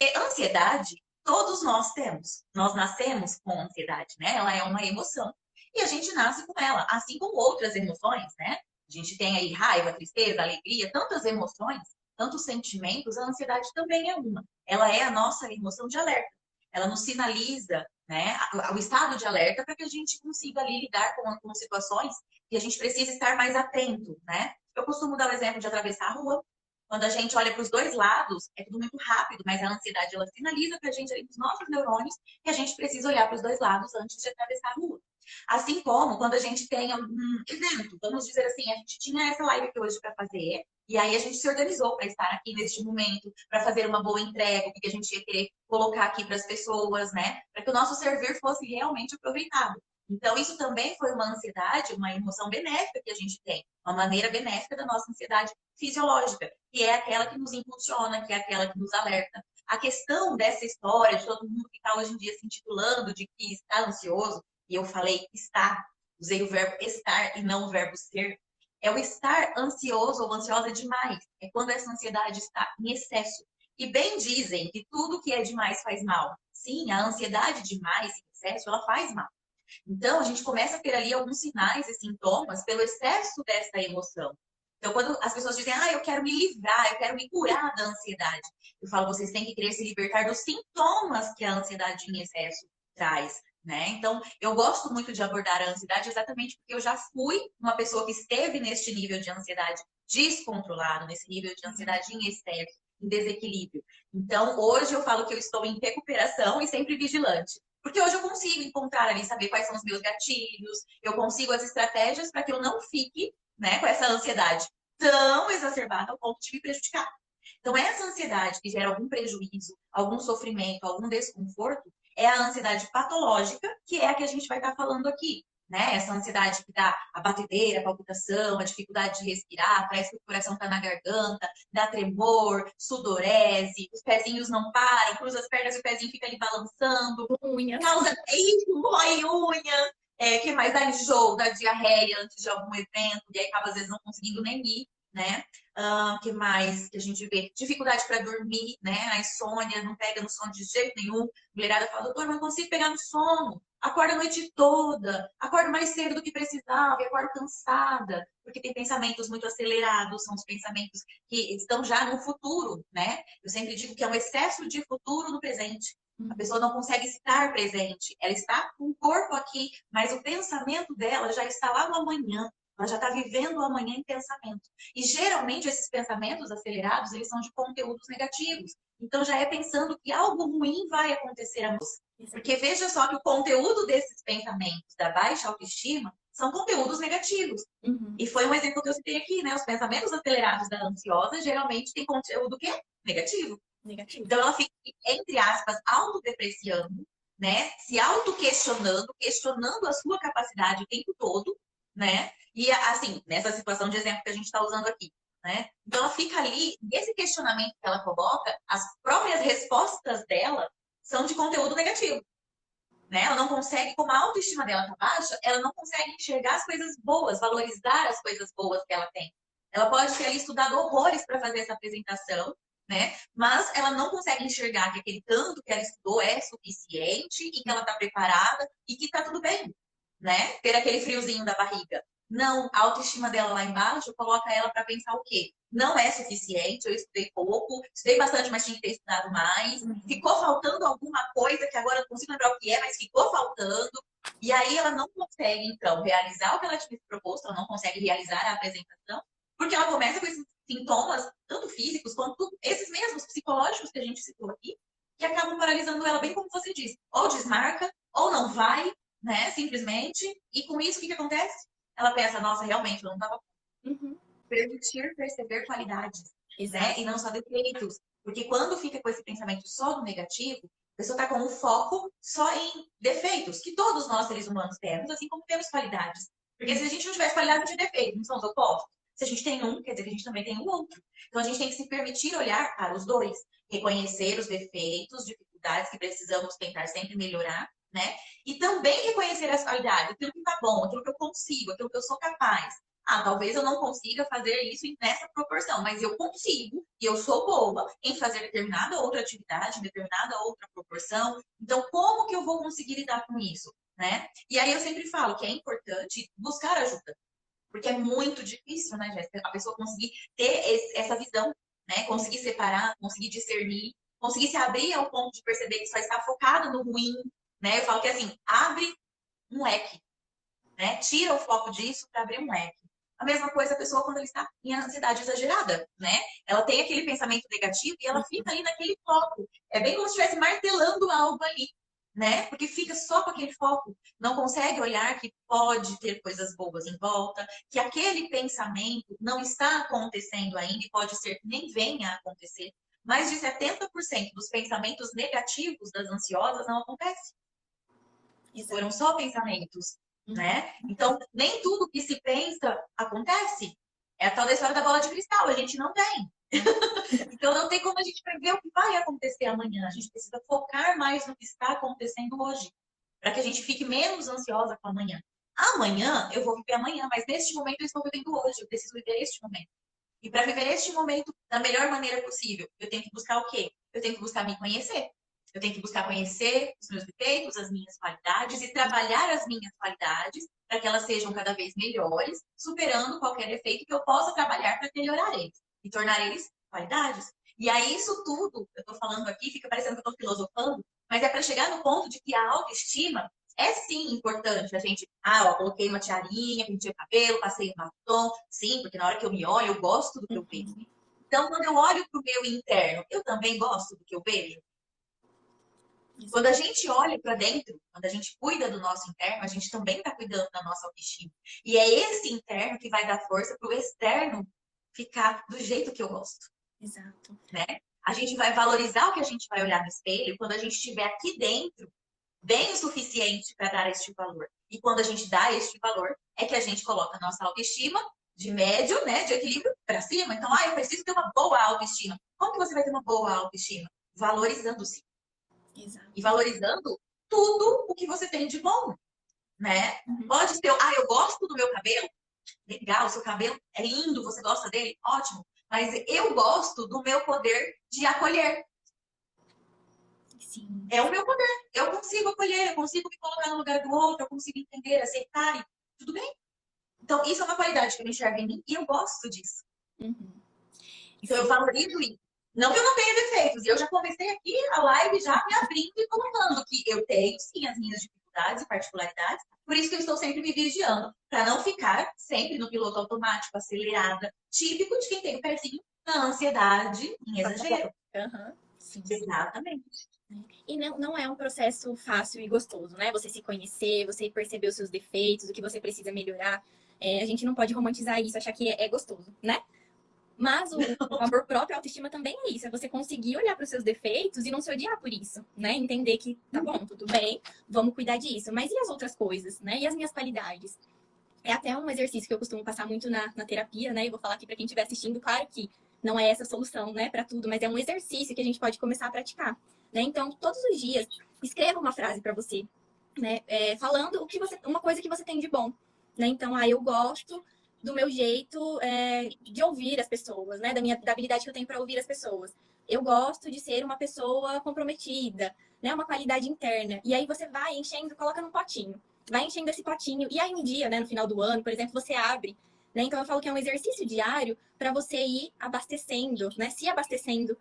E ansiedade, todos nós temos. Nós nascemos com ansiedade, né? Ela é uma emoção. E a gente nasce com ela, assim como outras emoções, né? A gente tem aí raiva, tristeza, alegria, tantas emoções, tantos sentimentos, a ansiedade também é uma. Ela é a nossa emoção de alerta. Ela nos sinaliza, né, o estado de alerta para que a gente consiga ali lidar com situações que a gente precisa estar mais atento, né? Eu costumo dar o exemplo de atravessar a rua. Quando a gente olha para os dois lados, é tudo muito rápido, mas a ansiedade ela sinaliza para a gente ali nos nossos neurônios que a gente precisa olhar para os dois lados antes de atravessar a rua. Assim como quando a gente tem algum evento, vamos dizer assim, a gente tinha essa live aqui hoje para fazer, e aí a gente se organizou para estar aqui neste momento, para fazer uma boa entrega, o que a gente ia querer colocar aqui para as pessoas, né? Para que o nosso servir fosse realmente aproveitado. Então, isso também foi uma ansiedade, uma emoção benéfica que a gente tem, uma maneira benéfica da nossa ansiedade fisiológica, que é aquela que nos impulsiona, que é aquela que nos alerta. A questão dessa história, de todo mundo que está hoje em dia se intitulando de que está ansioso, e eu falei estar, usei o verbo estar e não o verbo ser, é o estar ansioso ou ansiosa demais. É quando essa ansiedade está em excesso. E bem dizem que tudo que é demais faz mal. Sim, a ansiedade demais, em excesso, ela faz mal. Então, a gente começa a ter ali alguns sinais e sintomas pelo excesso dessa emoção. Então, quando as pessoas dizem, eu quero me livrar, eu quero me curar da ansiedade, eu falo, vocês têm que querer se libertar dos sintomas que a ansiedade em excesso traz, né? Então, eu gosto muito de abordar a ansiedade exatamente porque eu já fui uma pessoa que esteve neste nível de ansiedade descontrolado, nesse nível de ansiedade em excesso, em desequilíbrio. Então, hoje eu falo que eu estou em recuperação e sempre vigilante. Porque hoje eu consigo encontrar ali, saber quais são os meus gatilhos, eu consigo as estratégias para que eu não fique, né, com essa ansiedade tão exacerbada ao ponto de me prejudicar. Então, essa ansiedade que gera algum prejuízo, algum sofrimento, algum desconforto, é a ansiedade patológica, que é a que a gente vai estar falando aqui. Né? Essa ansiedade que dá a batedeira, a palpitação, a dificuldade de respirar, parece que o coração está na garganta, dá tremor, sudorese, os pezinhos não param, cruza as pernas e o pezinho fica ali balançando, Unhas. causa isso, rói unha, que mais dá enjoo, dá diarreia antes de algum evento, e aí acaba às vezes não conseguindo nem ir, né? Que mais que a gente vê? Dificuldade para dormir, né? A insônia, não pega no sono de jeito nenhum. A mulherada fala, doutor, mas não consigo pegar no sono. Acordo a noite toda, acordo mais cedo do que precisava, e acordo cansada, porque tem pensamentos muito acelerados, são os pensamentos que estão já no futuro, né? Eu sempre digo que é um excesso de futuro no presente. A pessoa não consegue estar presente. Ela está com o corpo aqui, mas o pensamento dela já está lá no amanhã. Ela já está vivendo o amanhã em pensamento. E geralmente esses pensamentos acelerados, eles são de conteúdos negativos. Então já é pensando que algo ruim vai acontecer a nós. Porque veja só que o conteúdo desses pensamentos da baixa autoestima são conteúdos negativos. Uhum. E foi um exemplo que eu citei aqui, né? Os pensamentos acelerados da ansiosa geralmente têm conteúdo que é negativo. Negativo. Então ela fica, entre aspas, autodepreciando, né? Se auto-questionando, questionando a sua capacidade o tempo todo, né? E assim, nessa situação de exemplo que a gente está usando aqui, né? Então ela fica ali, e esse questionamento que ela coloca, as próprias respostas dela são de conteúdo negativo. Né? Ela não consegue, como a autoestima dela está baixa, ela não consegue enxergar as coisas boas, valorizar as coisas boas que ela tem. Ela pode ter ali estudado horrores para fazer essa apresentação, né? Mas ela não consegue enxergar que aquele tanto que ela estudou é suficiente e que ela está preparada e que está tudo bem, né? Ter aquele friozinho da barriga. Não, a autoestima dela lá embaixo coloca ela para pensar o quê? Não é suficiente, eu estudei pouco, estudei bastante, mas tinha que ter estudado mais. Uhum. Ficou faltando alguma coisa que agora eu não consigo lembrar o que é, mas ficou faltando. E aí ela não consegue, então, realizar o que ela tinha se proposto, ela não consegue realizar a apresentação, porque ela começa com esses sintomas, tanto físicos quanto esses mesmos psicológicos que a gente citou aqui, que acabam paralisando ela, bem como você disse. Ou desmarca, ou não vai, né? Simplesmente. E com isso, o que, que acontece? Ela pensa, nossa, realmente, eu não estava Uhum. permitir perceber qualidades, né? Exato. E não só defeitos. Porque quando fica com esse pensamento só do negativo, a pessoa está com um foco só em defeitos, que todos nós seres humanos temos, assim como temos qualidades. Porque se a gente não tivesse qualidade, não tinha defeito, não são os opostos. Se a gente tem um, quer dizer que a gente também tem o outro. Então a gente tem que se permitir olhar para os dois, reconhecer os defeitos, dificuldades que precisamos tentar sempre melhorar, né? E também reconhecer as qualidades, aquilo que está bom, aquilo que eu consigo, aquilo que eu sou capaz. Ah, talvez eu não consiga fazer isso nessa proporção, mas eu consigo e eu sou boa em fazer determinada outra atividade, determinada outra proporção. Então, como que eu vou conseguir lidar com isso, né? E aí eu sempre falo que é importante buscar ajuda, porque é muito difícil, né, Jéssica, a pessoa conseguir ter essa visão, né? Conseguir separar, conseguir discernir, conseguir se abrir ao ponto de perceber que só está focado no ruim, né? Eu falo que assim, abre um leque, né? Tira o foco disso para abrir um leque. A mesma coisa a pessoa quando ela está em ansiedade exagerada, né? Ela tem aquele pensamento negativo e ela fica ali naquele foco. É bem como se estivesse martelando algo ali, né? Porque fica só com aquele foco. Não consegue olhar que pode ter coisas boas em volta, que aquele pensamento não está acontecendo ainda e pode ser que nem venha a acontecer. Mais de 70% dos pensamentos negativos das ansiosas não acontecem. Foram só pensamentos, né? Então, nem tudo que se pensa acontece. É a tal da história da bola de cristal, a gente não tem. Então, não tem como a gente prever o que vai acontecer amanhã. A gente precisa focar mais no que está acontecendo hoje, para que a gente fique menos ansiosa com amanhã. Amanhã, eu vou viver amanhã, mas neste momento eu estou vivendo hoje. Eu preciso viver este momento. E para viver este momento da melhor maneira possível, eu tenho que buscar o quê? Eu tenho que buscar me conhecer. Eu tenho que buscar conhecer os meus defeitos, as minhas qualidades e trabalhar as minhas qualidades para que elas sejam cada vez melhores, superando qualquer defeito que eu possa trabalhar para melhorar eles e tornar eles qualidades. E aí, isso tudo, eu estou falando aqui, fica parecendo que eu estou filosofando, mas é para chegar no ponto de que a autoestima é sim importante. A gente, ó, coloquei uma tiarinha, pintei o cabelo, passei um batom. Sim, porque na hora que eu me olho, eu gosto do que eu vejo. Então, quando eu olho para o meu interno, eu também gosto do que eu vejo. Quando a gente olha para dentro, quando a gente cuida do nosso interno, a gente também está cuidando da nossa autoestima. E é esse interno que vai dar força para o externo ficar do jeito que eu gosto. Exato. Né? A gente vai valorizar o que a gente vai olhar no espelho quando a gente estiver aqui dentro bem o suficiente para dar este valor. E quando a gente dá este valor, é que a gente coloca a nossa autoestima de médio, né, de equilíbrio para cima. Então, eu preciso ter uma boa autoestima. Como que você vai ter uma boa autoestima? Valorizando-se. Exato. E valorizando tudo o que você tem de bom, né? Pode ser, eu gosto do meu cabelo. Legal, seu cabelo é lindo, você gosta dele? Ótimo. Mas eu gosto do meu poder de acolher. Sim. É o meu poder. Eu consigo acolher, eu consigo me colocar no lugar do outro, eu consigo entender, aceitar e tudo bem. Então, isso é uma qualidade que eu enxergo em mim e eu gosto disso. Então, eu valorizo isso. Não que eu não tenha defeitos. Eu já comecei aqui a live já me abrindo e colocando que eu tenho, sim, as minhas dificuldades e particularidades. Por isso que eu estou sempre me vigiando, para não ficar sempre no piloto automático, acelerada, típico de quem tem o pezinho na ansiedade em exagero. Sim. Exatamente. E não é um processo fácil e gostoso, né? Você se conhecer, você perceber os seus defeitos, o que você precisa melhorar. A gente não pode romantizar isso, achar que é gostoso, né? Mas o amor próprio, a autoestima também é isso. É você conseguir olhar para os seus defeitos e não se odiar por isso, né? Entender que, tá bom, tudo bem, vamos cuidar disso. Mas e as outras coisas, né? E as minhas qualidades? É até um exercício que eu costumo passar muito na terapia, né? E vou falar aqui para quem estiver assistindo, claro que não é essa a solução, né, para tudo, mas é um exercício que a gente pode começar a praticar, né? Então, todos os dias, escreva uma frase para você, né? Falando uma coisa que você tem de bom, né? Então, eu gosto do meu jeito de ouvir as pessoas, né? Da habilidade que eu tenho para ouvir as pessoas. Eu gosto de ser uma pessoa comprometida, né? Uma qualidade interna. E aí você vai enchendo, coloca num potinho. Vai enchendo esse potinho. E aí um dia, né, no final do ano, por exemplo, você abre. Né? Então eu falo que é um exercício diário para você ir abastecendo, né? Se abastecendo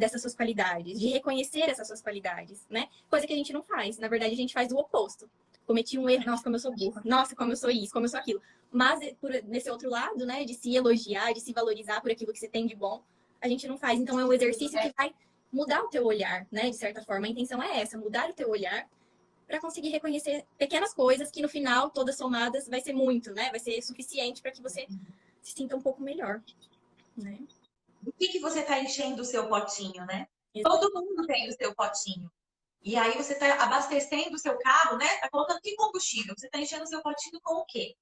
dessas suas qualidades, de reconhecer essas suas qualidades, né? Coisa que a gente não faz. Na verdade, a gente faz o oposto. Cometi um erro, nossa, como eu sou burra, nossa, como eu sou isso, como eu sou aquilo. Mas nesse outro lado, né, de se elogiar, de se valorizar por aquilo que você tem de bom, a gente não faz. Então é um exercício que vai mudar o teu olhar, né? De certa forma, a intenção é essa, mudar o teu olhar para conseguir reconhecer pequenas coisas que no final, todas somadas, vai ser muito, né? Vai ser suficiente para que você se sinta um pouco melhor, né? O que você está enchendo o seu potinho, né? Todo mundo tem o seu potinho. E aí você está abastecendo o seu carro, né? Está colocando que combustível? Você está enchendo o seu potinho com o quê?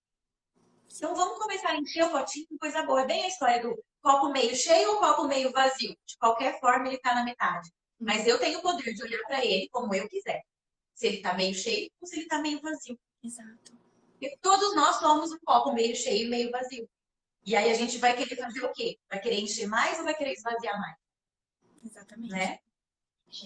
Então vamos começar a encher o potinho com coisa boa. É bem a história do copo meio cheio ou copo meio vazio. De qualquer forma, ele está na metade. Mas eu tenho o poder de olhar para ele como eu quiser. Se ele está meio cheio ou se ele está meio vazio. Exato. Porque todos nós somos um copo meio cheio e meio vazio. E aí a gente vai querer fazer o quê? Vai querer encher mais ou vai querer esvaziar mais, Exatamente. né?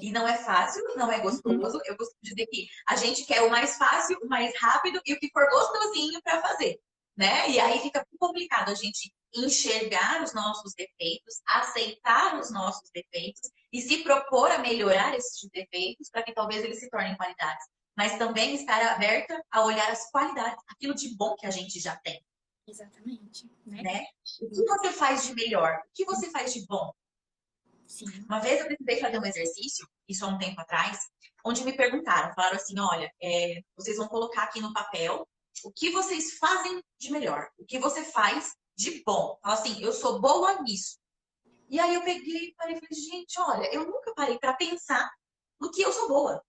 E não é fácil, não é gostoso. Eu costumo dizer que a gente quer o mais fácil, o mais rápido e o que for gostosinho para fazer, né? E aí fica complicado a gente enxergar os nossos defeitos, aceitar os nossos defeitos e se propor a melhorar esses defeitos para que talvez eles se tornem qualidades. Mas também estar aberta a olhar as qualidades, aquilo de bom que a gente já tem. Exatamente, né? O que você faz de melhor? O que você faz de bom? Sim. Uma vez eu precisei fazer um exercício, isso há um tempo atrás, onde me perguntaram, falaram assim, olha, vocês vão colocar aqui no papel o que vocês fazem de melhor, o que você faz de bom. Fala assim, eu sou boa nisso. E aí eu peguei e falei, gente, olha, eu nunca parei para pensar no que eu sou boa.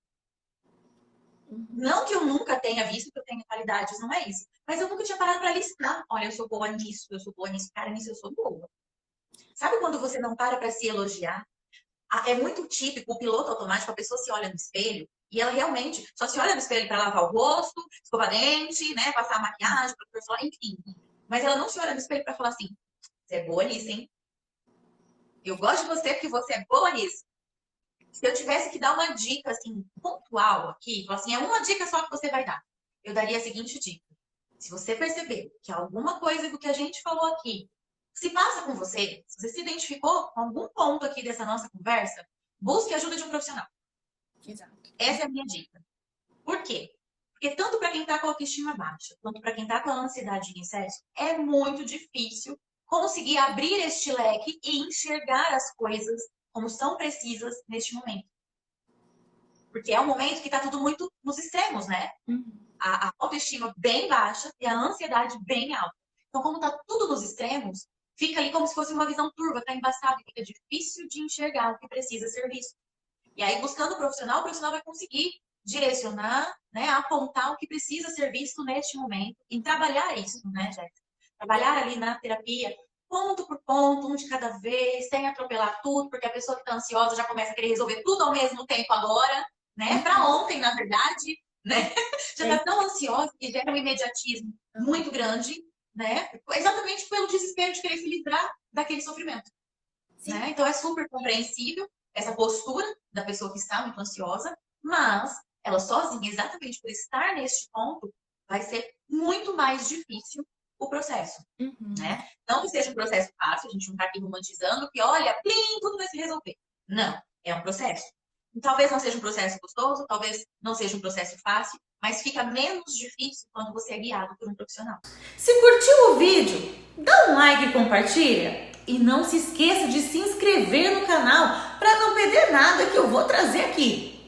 Não que eu nunca tenha visto que eu tenho qualidades, não é isso. Mas eu nunca tinha parado para listar. Olha, eu sou boa nisso, eu sou boa nisso. Cara, nisso eu sou boa. Sabe quando você não para se elogiar? É muito típico o piloto automático, a pessoa se olha no espelho e ela realmente só se olha no espelho para lavar o rosto, escovar dente, né, passar a maquiagem, enfim. Mas ela não se olha no espelho para falar assim, você é boa nisso, hein? Eu gosto de você porque você é boa nisso. Se eu tivesse que dar uma dica, assim, pontual aqui, assim, é uma dica só que você vai dar. Eu daria a seguinte dica. Se você perceber que alguma coisa do que a gente falou aqui se passa com você, se você se identificou com algum ponto aqui dessa nossa conversa, busque a ajuda de um profissional. Exato. Essa é a minha dica. Por quê? Porque tanto para quem está com a autoestima baixa, quanto para quem está com a ansiedade em excesso, é muito difícil conseguir abrir este leque e enxergar as coisas como são precisas neste momento. Porque é um momento que está tudo muito nos extremos, né? A autoestima bem baixa e a ansiedade bem alta. Então, como está tudo nos extremos, fica ali como se fosse uma visão turva, está embaçado, fica difícil de enxergar o que precisa ser visto. E aí, buscando o profissional vai conseguir direcionar, né, apontar o que precisa ser visto neste momento e trabalhar isso, né, Jéssica? Trabalhar ali na terapia, ponto por ponto, um de cada vez, sem atropelar tudo, porque a pessoa que está ansiosa já começa a querer resolver tudo ao mesmo tempo agora, né? Para ontem, na verdade, né? Já está tão ansiosa que gera um imediatismo muito grande, né? Exatamente pelo desespero de querer se livrar daquele sofrimento. Né? Então é super compreensível essa postura da pessoa que está muito ansiosa, mas ela sozinha, exatamente por estar neste ponto, vai ser muito mais difícil o processo. Né? Não que seja um processo fácil, a gente não está aqui romantizando que, olha, plim, tudo vai se resolver. Não, é um processo. Talvez não seja um processo gostoso, talvez não seja um processo fácil, mas fica menos difícil quando você é guiado por um profissional. Se curtiu o vídeo, dá um like e compartilha. E não se esqueça de se inscrever no canal para não perder nada que eu vou trazer aqui.